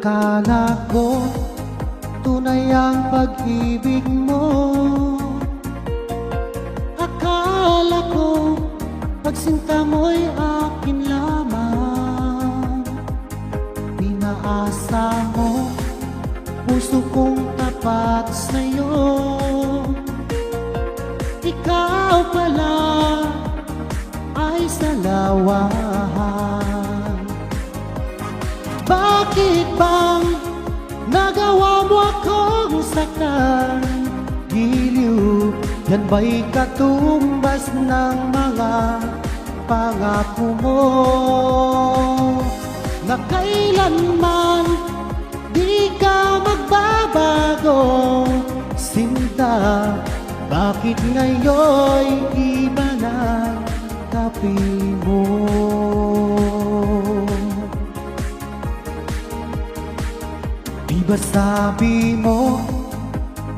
Akala ko tunay ang pag-ibig mo. Akala ko pagsinta mo'y akin lamang. Pinaasa mo puso kong tapat sa'yo. Ikaw pala ay salawahan. Bakit bang nagawa mo akong saktan? Giliw, yan ba'y katumbas ng mga pangako mo? Na kailanman di ka magbabago, sinta. Bakit ngayon'y iba na kapiling mo? Di ba sabi mo,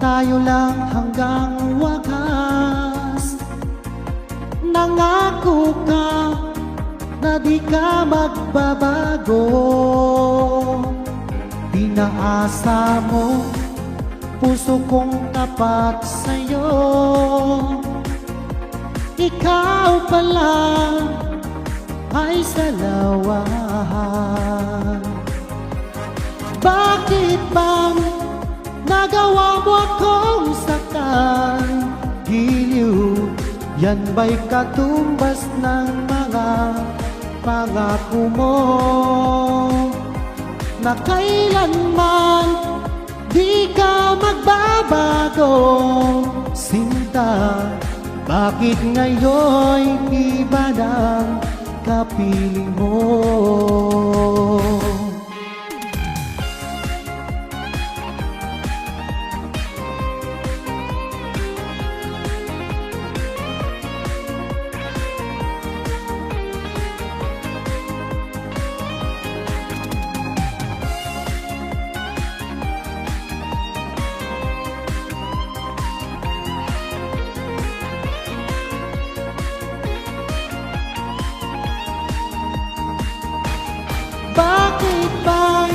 tayo lang hanggang wakas? Nangako ka na di ka magbabago. Pinaasa mo puso kong tapat sa'yo. Ikaw pala ay salawahan. Bakit bang nagawa mo akong saktan? Giliw, yan ba'y katumbas ng mga pangako mo? Na kailanman di ka magbabago, sinta. Bakit ngayon'y iba ng kapiling mo? Bakit bang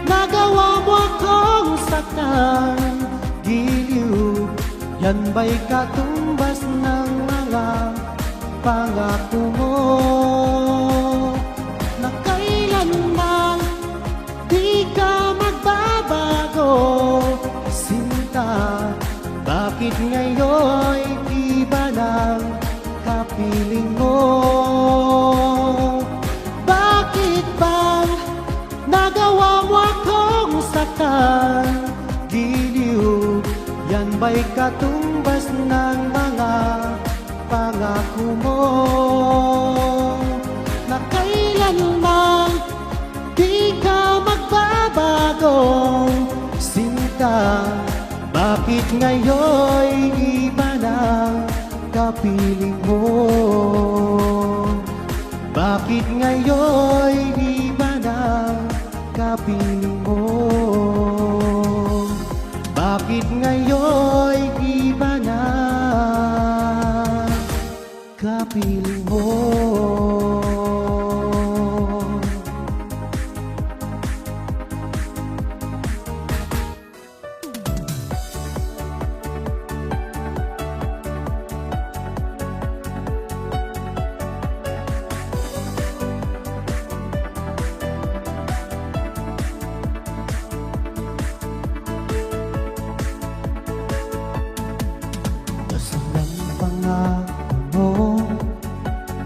nagawa mo akong saktan? Giliw, yan ba'y katumbas ng mga pangako mo? Na kailanman di ka magbabago, sinta. Bakit ngayon'y iba ng kapiling mo? Nagawa mo akong saktan? Giliw, yan ba'y katumbas ng mga pangako mo? Na kailanman di ka magbabago, sinta. Bakit ngayon'y iba ng kapiling mo? Bakit ngayon'y iba ng kapiling mo? Bakit ngayon'y iba na kapiling mo?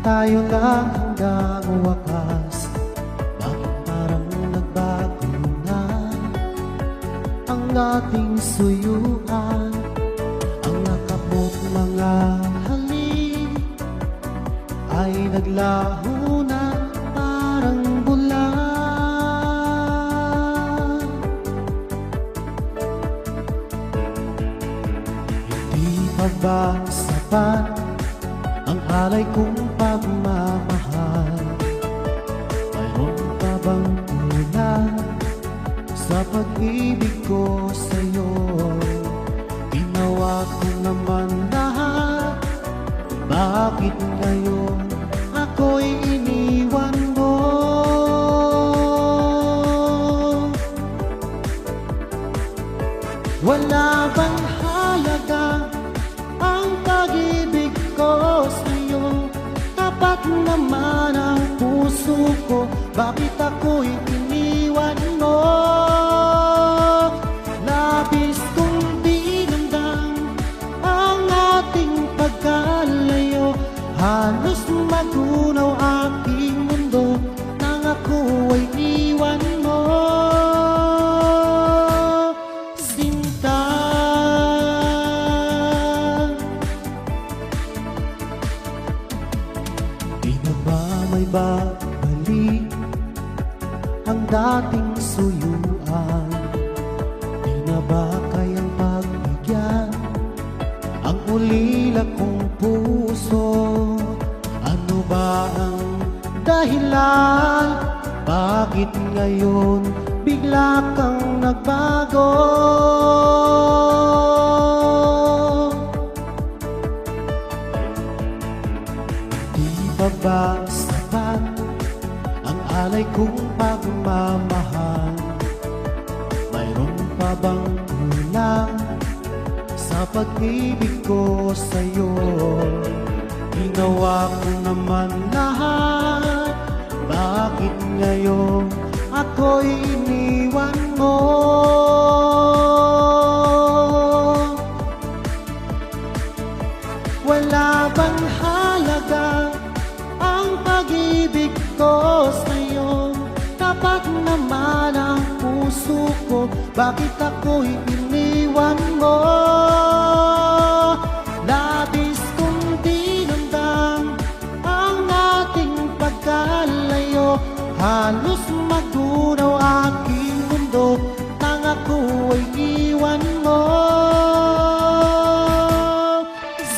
Tayo lang hanggang wakas. Bakit parang nagbago na ang ating suyuan? Ang nakapot mga halik ay naglaho na parang bulan. Hindi pa ba sapat ang alay kong pagmamahal? Mayroon pa bang kulang sa pag-ibig ko sa'yo? Ginawa ko naman lahat, bakit ngayon ako'y iniwan mo? Wala bang halaga ang pag-ibig ko sa'yo? Tapat naman ang puso ko, bakit ako'y iniwan mo? Labis kong dinamdam ang ating pagkalayo, halos magunaw aking mundo nang ako ay iwan mo. Sinta, di na ba may babalik ang dating suyuan? Di na ba kayang pagbigyan ang ulila kong puso? Ano ba ang dahilan? Bakit ngayon bigla kang nagbago? Di pa ba sapat ang alay kong pagmamahal? Mayroon pa bang kulang sa pag-ibig ko sa'yo? Ginawa ko naman lahat, bakit ngayon ako'y iniwan mo? Wala bang halaga ang pag-ibig ko sa'yo? Tapat naman ang puso ko, bakit ako'y iniwan mo? Labis kong dinamdam ang ating pagkalayo, halos magunaw aking mundo nang ako ay iwan mo.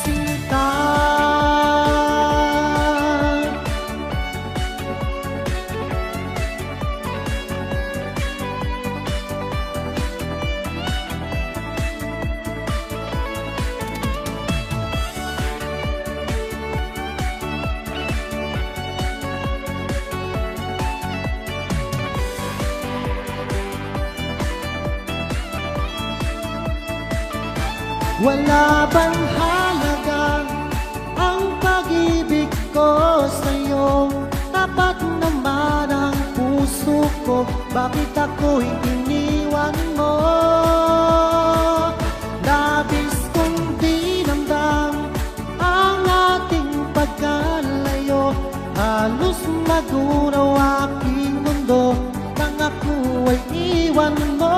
Sinta, wala bang halaga ang pag-ibig ko sa'yo? Tapat naman ang puso ko, bakit ako'y iniwan mo? Labis kong dinamdam ang ating pagkalayo, halos magunaw aking mundo nang ako ay iwan mo.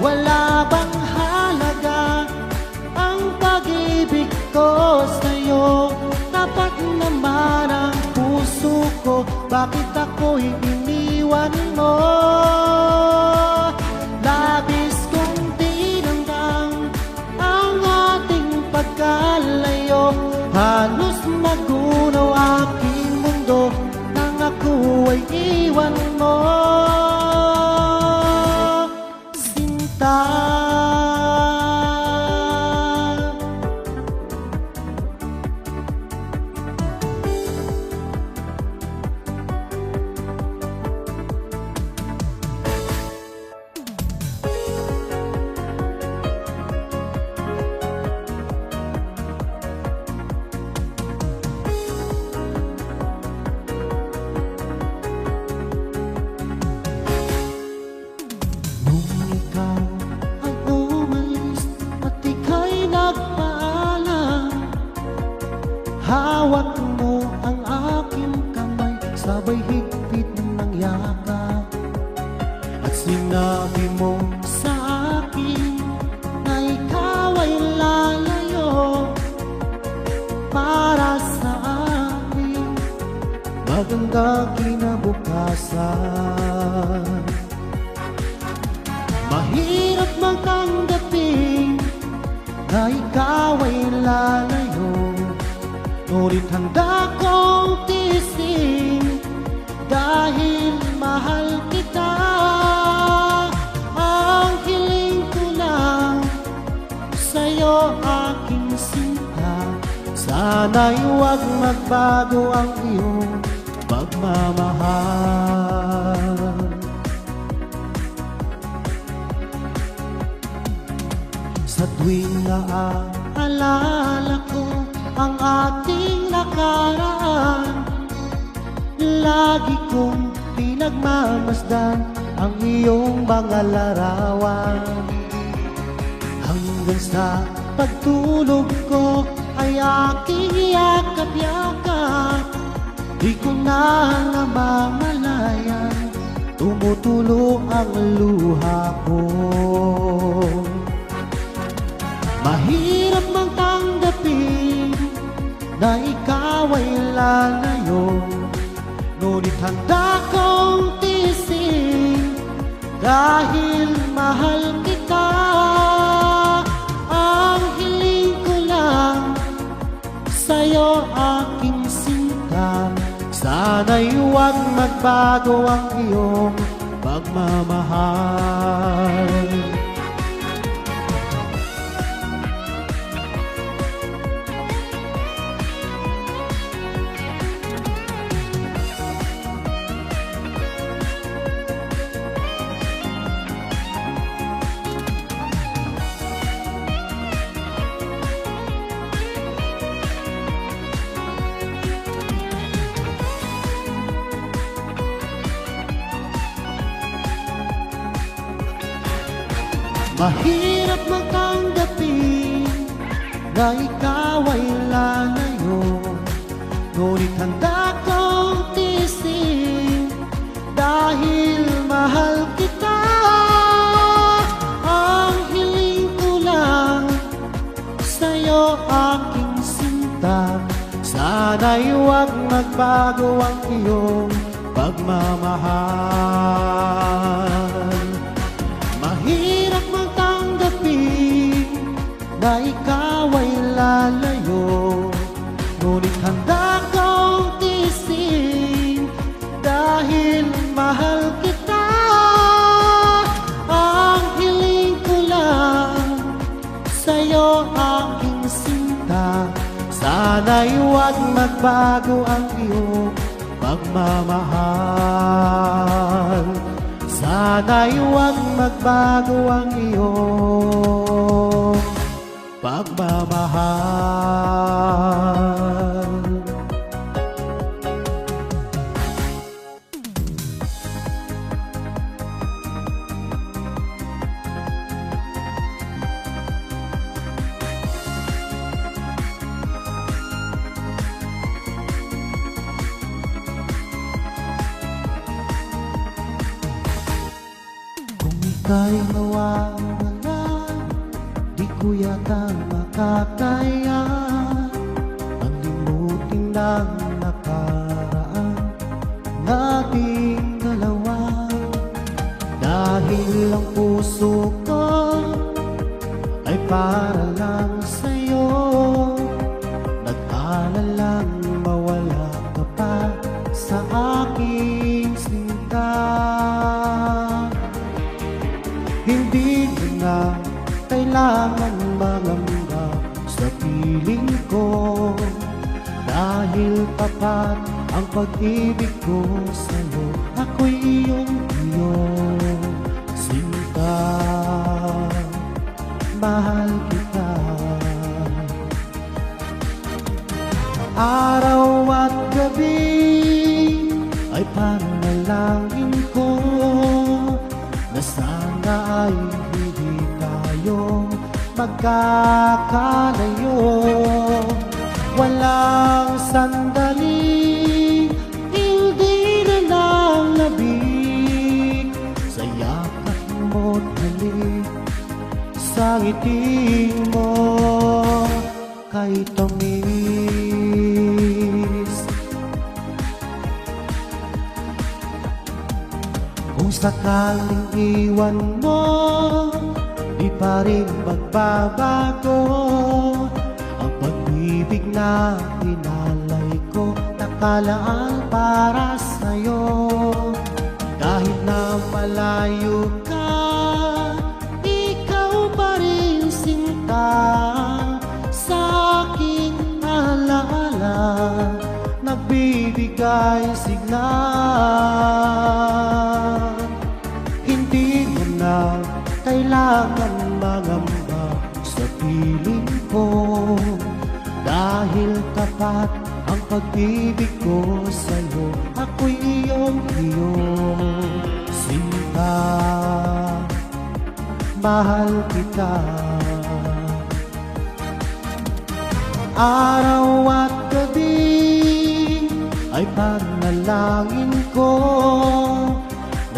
Wala bang halaga ang pag-ibig ko sa'yo? Tapat naman ang puso ko, bakit ako'y iniwan mo? Labis kong dinamdam ang ating pagkalayo, halos magunaw aking mundo nang ako ay iwan mo. Hawak mo ang aking kamay, sabay higpit ng yakap, at sinabi mo sa akin na ikaw ay lalayo para sa akin magandang kinabukasan. Mahirap mang tanggapin na ikaw ay lalayo, ngunit handa kong tiisin dahil mahal kita. Ang hiling ko lang sa'yo, aking sinta, sana'y huwag magbago ang iyong pagmamahal. Sa tuwing naaalala ko ang ating nakaraan, lagi kong pinagmamasdan ang iyong mga larawan. Hanggang sa pagtulog ko ay aking yakap-yakap, di ko na namamalayan, tumutulo ang luha ko. Mahirap mang tanggapin na ikaw ay lalayo, ngunit handa kong tiisin dahil mahal kita. Ang hiling ko lang sa'yo aking sinta, sana'y huwag magbago ang iyong pagmamahal. Mahirap magtanggapin na ikaw ay lalayo, ngunit handa kong tiisin dahil mahal kita. Ang hiling ko lang sa'yo aking sinta, sana'y huwag magbago ang iyong pagmamahal. Mahirap magtanggapin na ikaw ay lalayo, ngunit handa kong tiisin dahil mahal kita. Ang hiling ko lang sa'yo aking sinta, sana'y huwag magbago ang iyong pagmamahal. Sana'y huwag magbago ang iyong pagmamahal. Ika'y mawawala, di ko yata makakaya ang limutin ng nakaraan nating dalawa. Dahil ang puso ko ay para lang sa'yo, nag-aalalang mawala ka pa sa aking sinta. Hindi ko na kailangan mangamba sa piling ko, dahil tapat ang pag-ibig ko sa'yo. Ako'y iyong sinta, mahal kita. Araw at gabi ay panalangin ko na sana ay hindi tayo magkakalayo. Walang sandali, hindi na nalabig sa yakap mo't halik, sa ngiti mo kay tamis. Kung sakaling iwan mo, di pa rin magbabago ang pag-ibig na pinalay ko, nakalaan para sa'yo. Kahit na malayo ka, ikaw pa rin sinta, sa aking alaala nagbibigay sigla. Hindi mo na kailangan mangamba sa lahat ang pag-ibig ko sa'yo. Ako'y iyong sinta, mahal kita. Araw at gabi ay panalangin ko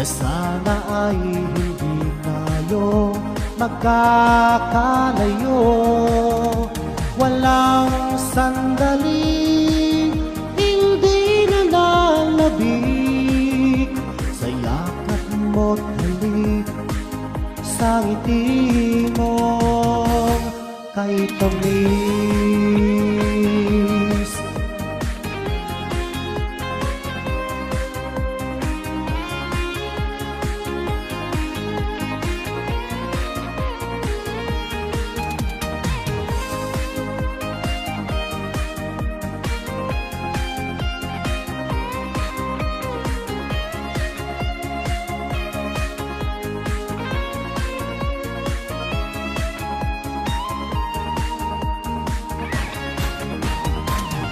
na sana ay hindi tayo magkakalayo. Walang sandali hindi na nalabig sa yakap mo't halik, sa ngiti mo kay tamis.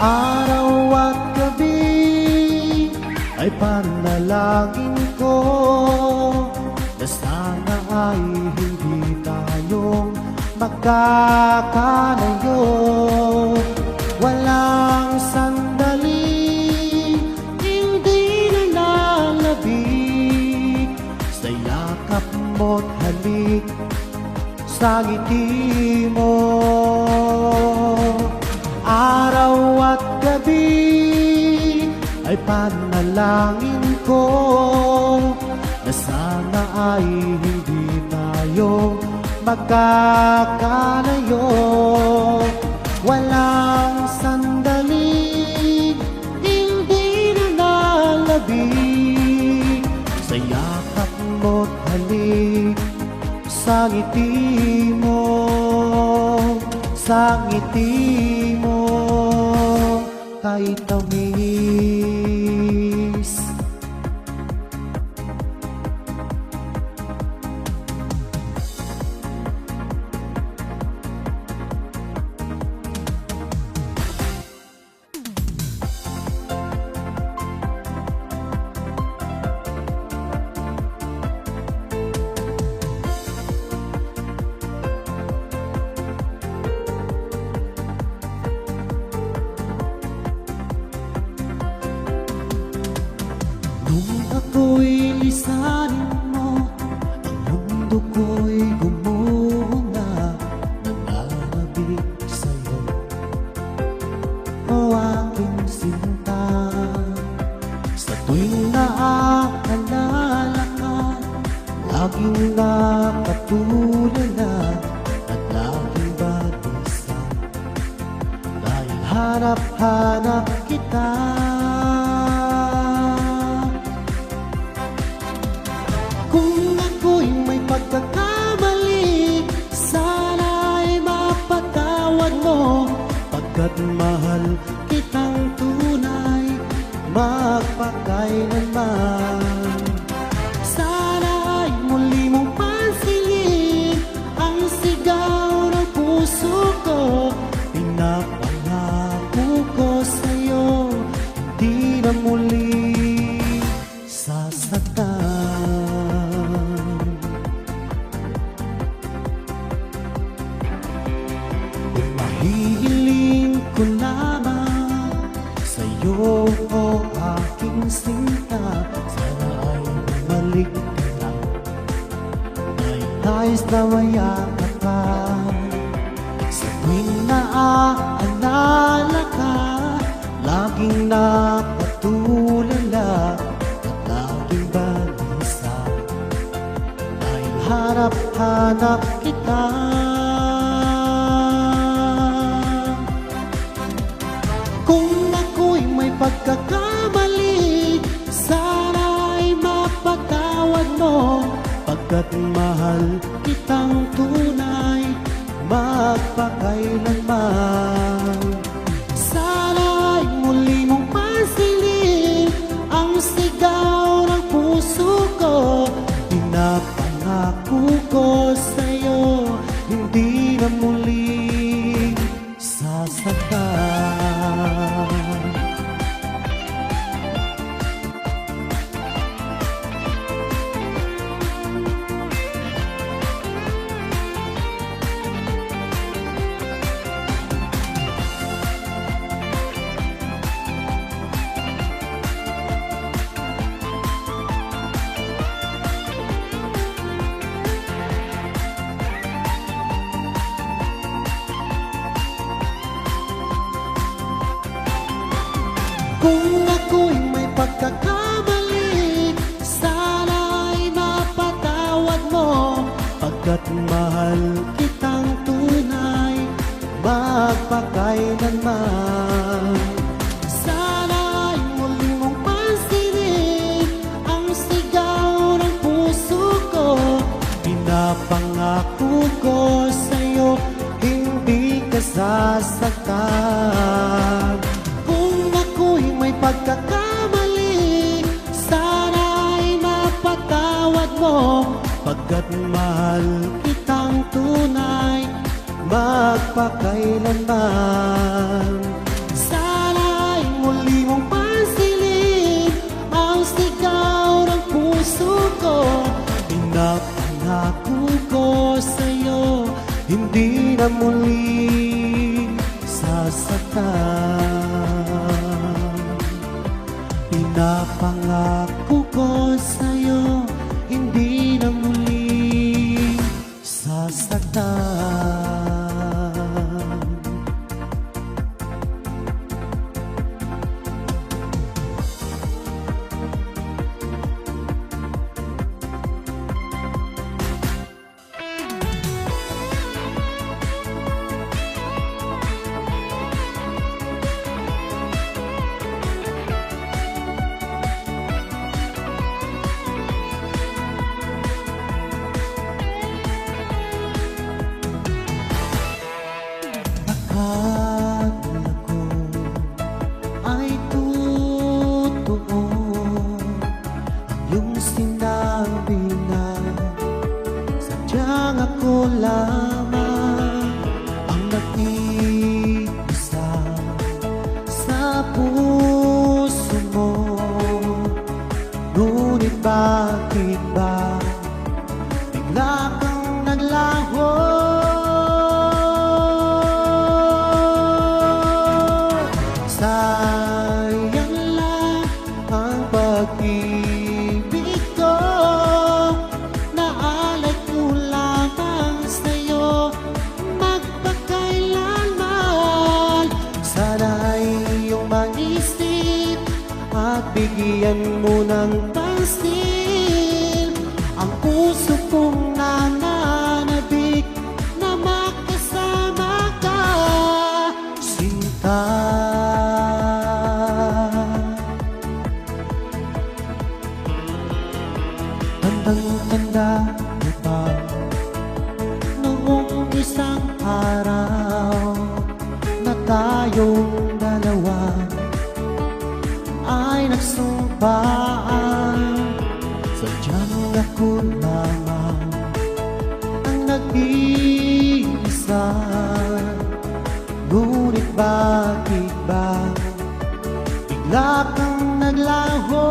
Araw at gabi ay panalangin ko na sana ay hindi tayo magkakalayo. Walang sandali hindi na nalabig sa yakap mo't halik, sa ngiti mo. Araw at gabi ay panalangin ko na sana ay hindi tayo magkakalayo. Walang sandali hindi na nalabig sa yakap mo't halik, sa ngiti mo, sa ngiti mo kay tamis. Nung ako'y lisanin mo, ang mundo ko'y gumuho na, nananabik sa'yo, o aking sinta. Sa tuwing naaalala ka, laging nakatulala at laging balisa, dahil hanap-hanap kita. Kung ako'y may pagkakamali, sana'y mapatawad mo, pagkat mahal kitang tunay, magpakailanman. Sana'y muli mong pansinin ang sigaw ng puso ko, pinapangako ko sa'yo, di na muli sasaktan. Hihiling ko lamang sa'yo, o aking sinta, sana ay bumalik ka lang, ay nais na mayakap ka. Sa tuwing naaalala ka, laging nakatulala at laging balisa, dahil hanap-hanap kita. Kung ako'y may pagkakamali, sana'y mapatawad mo, pagkat mahal kitang tunay, magpakailanman. Sana'y muli mong pansinin ang sigaw ng puso ko, pinapangako ko sa'yo, hindi na muli sasaktan. Kung ako'y may pagkakamali, sana'y mapatawad mo. Pagkat mahal kitang tunay, magpakailanman. Sana'y muli mong pansinin ang sigaw ng puso ko. Pinapangako ko sa'yo, hindi ka sasaktan. Kung ako'y may pagkakamali, sana'y mapatawad mo. Pagkat mahal kitang tunay, magpakailanman. Sana'y muli mong pansinin ang sigaw ng puso ko. Pinapangako ko sa'yo, hindi na muli sasaktan. Pinapangako ko sa'yo, hindi na muli sasaktan. Akala ko ay totoo ang iyong sinabi na sadyang ako lamang ang nag-iisa sa puso mo. Ngunit bakit ba bigla kang naglaho? Sayang lang ang pag-ibig ko, naalay ko lamang sa'yo magpakailanman. Sana'y iyong maisip at bigyan mo ng pansin ang puso kong nananabik na makasama ka, sinta. Tandang-tanda mo pa noong isang araw na tayong dalawa ay nagsumpaan. Sadyang ako lamang ang nag-iisa. Ngunit bakit ba bigla kang naglaho?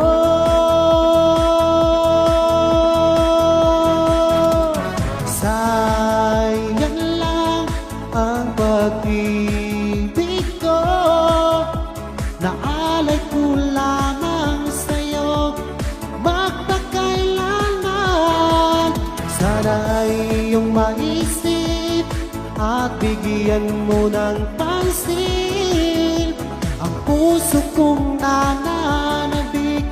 Sayang lang ang pag-ibig ko, naalay ko lamang sa'yo magpakailanman. Sana'y iyong maisip at bigyan mo ng pansin ang puso kong nananabik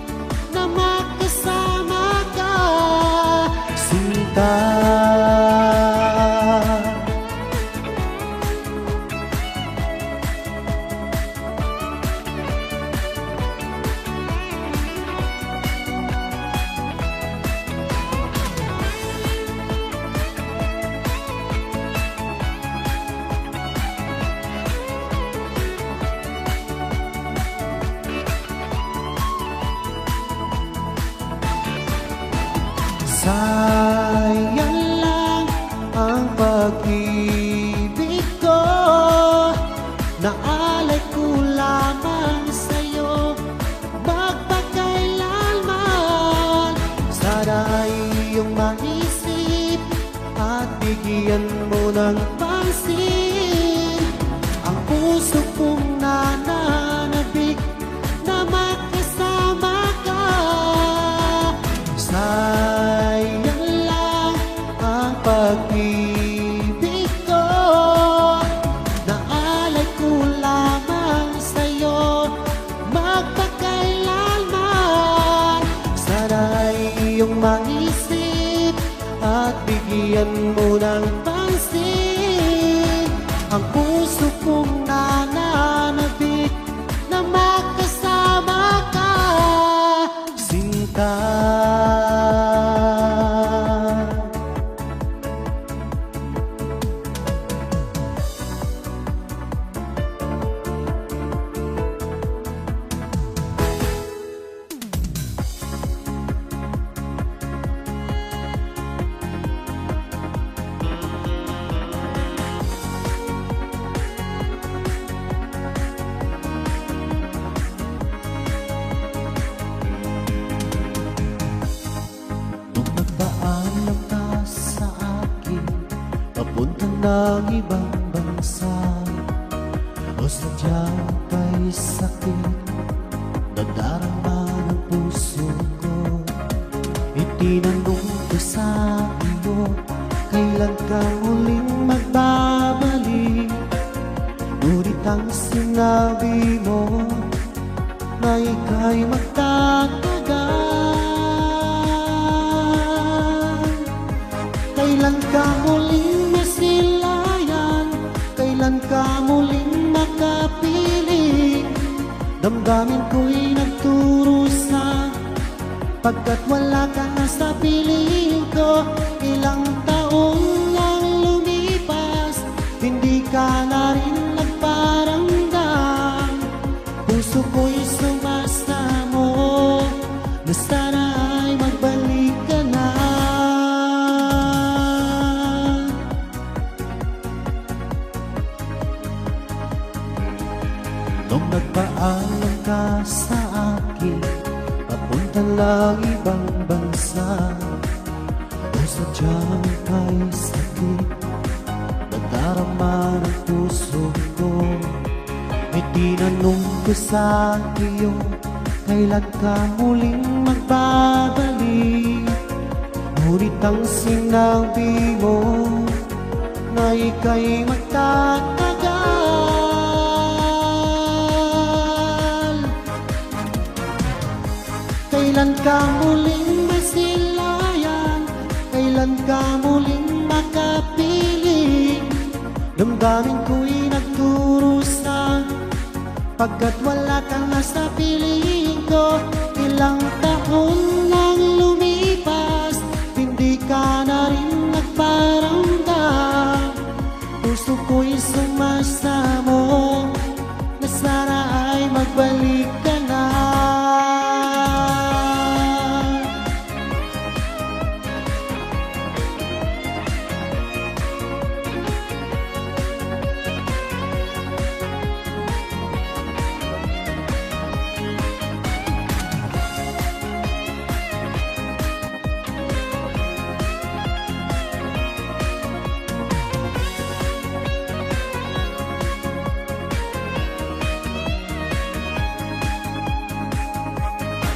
na makasama ka, sinta. Sayang lang ang pag-ibig ko, naalay ko lamang sa'yo magpakailanman. Sana'y iyong maisip at bigyan mo ng pansin ang puso kong nananabik na makasama ka. Sayang lang ang pag-ibig ko, naalay ko lamang sa'yo magpakailanman. ang isip at bigyan mo ng pansin ang puso kong nananabik na makasama ka, sinta. Papunta ng ibang bansa o sadyang kay sakit nadarama ng puso ko. Itinanong ko sa iyo, kailan ka muling magbabalik? Ngunit ang sinabi mo na ika'y magtatagal. Kailan ka muling masilayan? Kailan ka muling makapiling? Damdamin ko'y nagturusa pagkat wala ka na sa piling ko. Ilang taon lang lumipas, hindi ka na rin nagparamdam. Puso ko'y sumasamo na sana ay magbalik ka na. Nung nagpaalam ka sa akin, papunta lang ibang bansa o sadyang kay sakit nadarama ng puso ko. May tinanong ko sa iyo, kailan ka muling magbabalik? Ngunit ang sinabi mo na ika'y magtatagal. Kailan ka muling masilayan? Kailan ka muling makapiling? Damdamin ko'y nagturusa pagkat wala ka na sa piling ko. Ilang taon lang lumipas, hindi ka na rin nagparamdam. Puso ko'y sumasamo na sana ay magbalik ka na.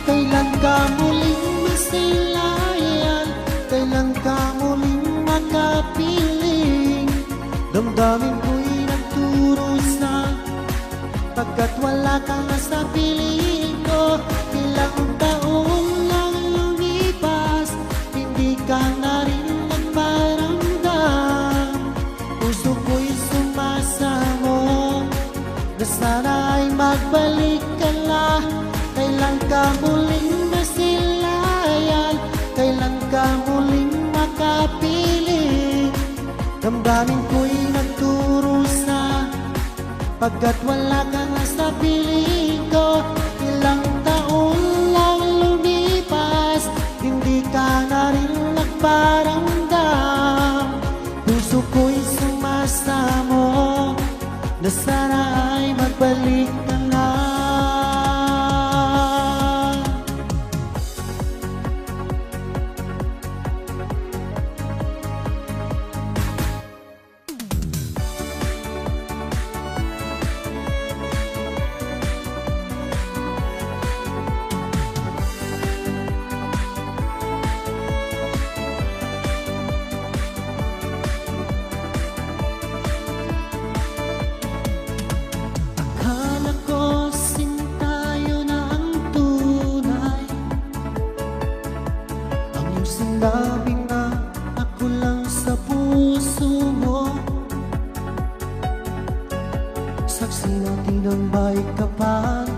Kailan ka muling masilayan? Kailan ka muling makapiling? Damdamin ko'y nagturusa pagkat wala ka na sa piling ko. Ilang taon lang lumipas, hindi ka na rin nagparamdam. Puso ko'y sumasamo na sana ay magbalik ka na. Kailan ka muling masilayan? Kailan ka muling makapiling? Damdamin ko'y nagturusa pagkat wala ka na sa piling ko. Ilang taon lang lumipas, hindi ka na rin nagparamdam. Puso ko'y sumasamo na sana ay magbalik ka na. sinabi na ako lang sa puso mo, saksi natin ang may kapal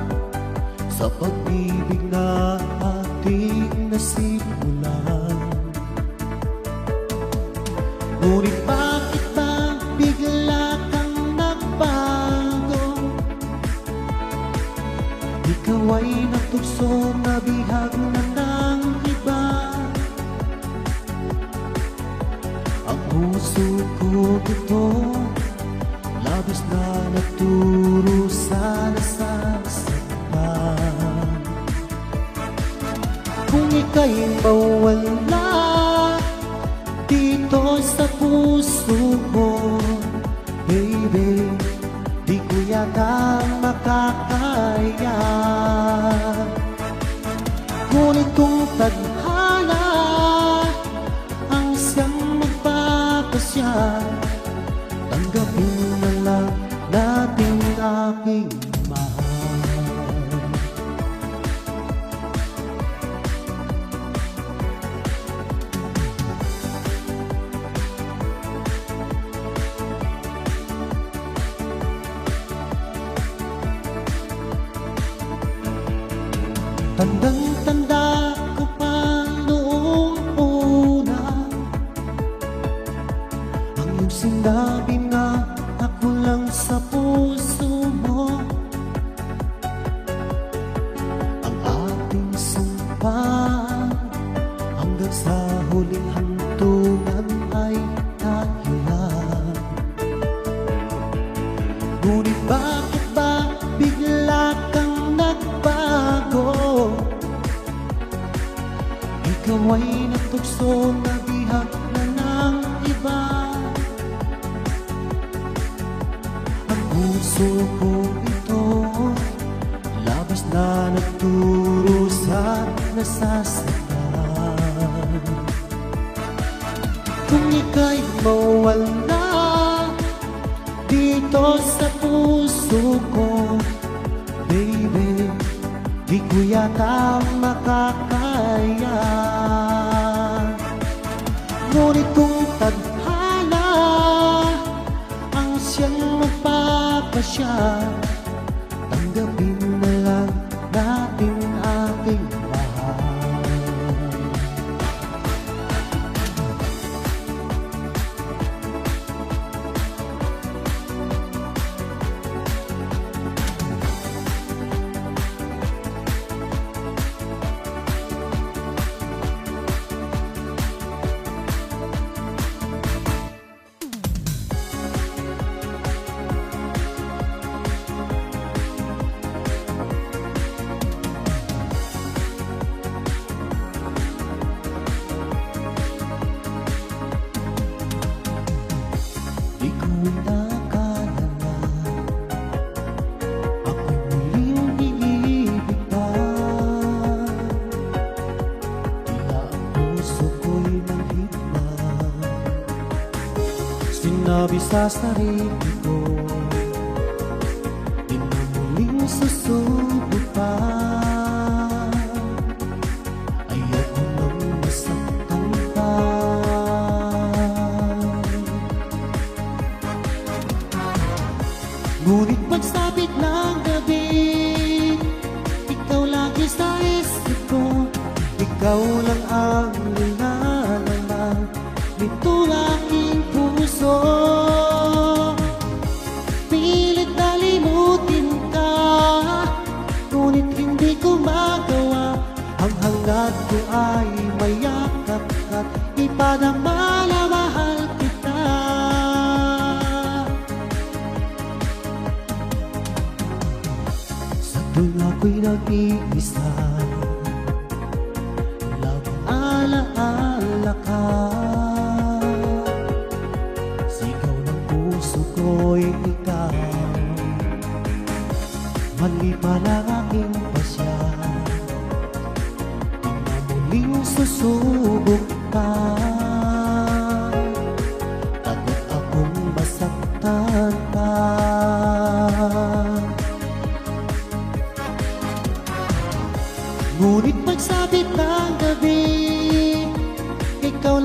sa pag-ibig na ating nasimulan. Ngunit bakit ba bigla kang nagbago? Ikaw ay natukso na bihag na ng iba. Ang puso ko ito labis na naturo sa nasasaktan. Kung ika'y mawala dito sa puso ko, baby, di ko yata makakaya. Ngunit kung tadhana ang siyang magpapasya, tanggapin na lang natin aking mahal. Tandang-tanda ko pa noong una ang iyong sinabi na ako lang sa puso mo. Ang ating sumpa hanggang sa huling hantungan ay tayo lang. Ngunit bakit ba bigla kang nagbago? Ikaw ay natukso na bihag na ng iba. Ang puso ko ito labas na nagturo sa nasasaktan. Kung ika'y mawala dito sa puso ko, baby, di ko yata makakaya. Ngunit kung tadhana ang siyang magpapasya, tanggapin na lang natin aking mahal. Di ko nakala na ako'y muling iibig pa. Tila ang puso ko'y nanghitna. Sinabi sa sarili ko, di na muling susubok pa. Ayoko nang masaktan pa. Ngunit pagsapit ng gabi, ikaw lagi sa isip ko. Ikaw lang ang nilalaman nitong aking puso. Pilit na limutin ka, ngunit hindi ko magawa. Ang hangad ko ay mayakap at ipadama na mahal kita. Doon ako'y nag-iisa, laging alaala ka. Sigaw ng puso ko'y ikaw, mali pa lang aking pasya. Di na muling susubok pa, takot akong masaktan pa. Ngunit pagsapit ng gabi,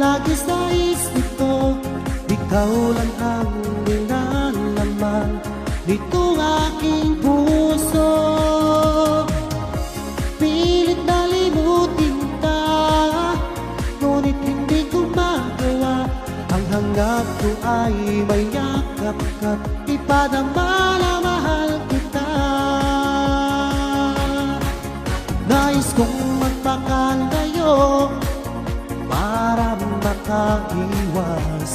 lagi sa isip ko, ikaw lang ang nilalaman nitong aking puso. Pilit na limutin ka, ngunit hindi ko magawa. Ang hangat ko ay may yakap ka't ipadama na mahal kita. Nais kong magpakalayo para makaiwas,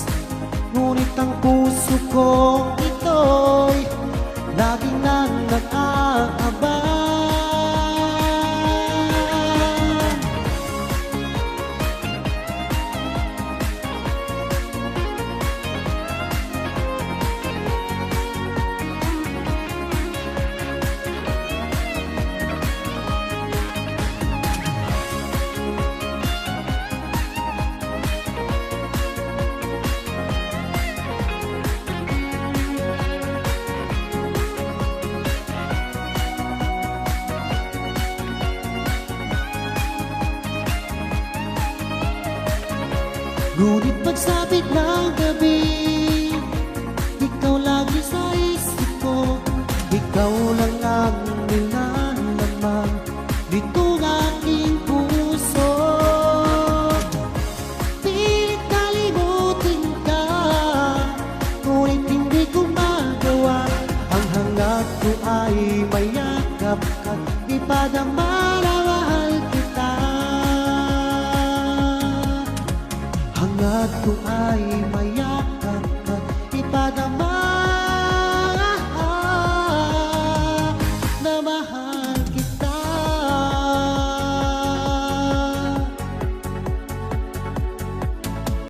ngunit ang puso ko ito'y laging nang nag-aabang. Ngunit pagsapit ng gabi, ikaw lagi sa isip ko, ikaw lang ang nilalaman nitong aking puso. Pilit na limutin ka, ngunit hindi ko magawa. Ang hangat ko ay mayakap ka't ipadama na mahal kita. Hangat ko ay mayakap at ipadama